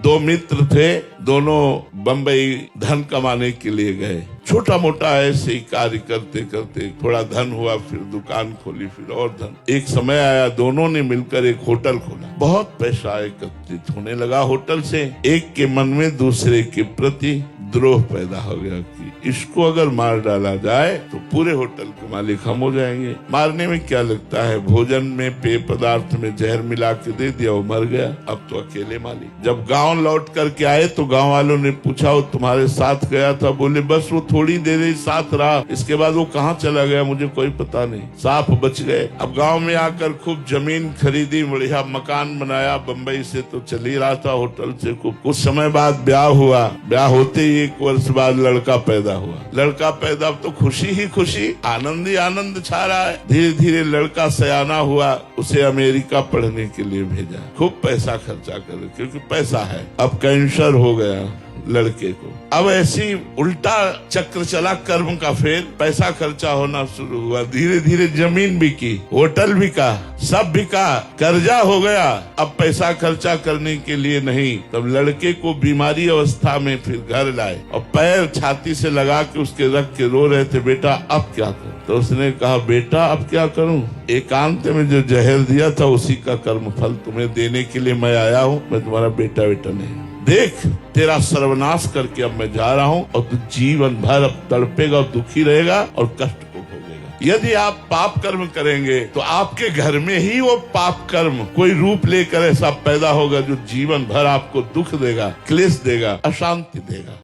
दो मित्र थे, दोनों बम्बई धन कमाने के लिए गए। छोटा मोटा ऐसे ही कार्य करते करते थोड़ा धन हुआ, फिर दुकान खोली, फिर और धन। एक समय आया, दोनों ने मिलकर एक होटल खोला। बहुत पैसा एकत्रित होने लगा होटल से। एक के मन में दूसरे के प्रति द्रोह पैदा हो गया कि इसको अगर मार डाला जाए तो पूरे होटल के मालिक हम हो जाएंगे। मारने में क्या लगता है, भोजन में पेय पदार्थ में जहर मिला के दे दिया, वो मर गया। अब तो अकेले मालिक। जब गांव लौट करके आए तो गांव वालों ने पूछा, वो तुम्हारे साथ गया था? बोले बस वो थोड़ी देर ही साथ रहा, इसके बाद वो कहाँ चला गया मुझे कोई पता नहीं। साफ बच गए। अब गाँव में आकर खूब जमीन खरीदी, बढ़िया मकान बनाया। बम्बई से तो चल ही रहा था होटल से। कुछ समय बाद ब्याह हुआ। ब्याह होते ही 1 वर्ष बाद लड़का पैदा हुआ। लड़का पैदा तो खुशी ही खुशी, आनंद ही आनंद छा रहा है। धीरे धीरे लड़का सयाना हुआ, उसे अमेरिका पढ़ने के लिए भेजा। खूब पैसा खर्चा कर, क्योंकि पैसा है। अब कैंसर हो गया लड़के को। अब ऐसी उल्टा चक्र चला कर्म का। फिर पैसा खर्चा होना शुरू हुआ। धीरे धीरे जमीन बिकी, होटल बिका, सब बिका, कर्जा हो गया। अब पैसा खर्चा करने के लिए नहीं। तब लड़के को बीमारी अवस्था में फिर घर लाए और पैर छाती से लगा के उसके रख के रो रहे थे, बेटा अब क्या करूं? तो उसने कहा, बेटा अब क्या करूं? एकांत में जो जहर दिया था उसी का कर्म फल तुम्हें देने के लिए मैं आया हूँ। मैं तुम्हारा बेटा नहीं। देख, तेरा सर्वनाश करके अब मैं जा रहा हूँ और तू जीवन भर अब तड़पेगा और दुखी रहेगा और कष्ट को भोगेगा। यदि आप पाप कर्म करेंगे तो आपके घर में ही वो पाप कर्म कोई रूप लेकर ऐसा पैदा होगा जो जीवन भर आपको दुख देगा, क्लेश देगा, अशांति देगा।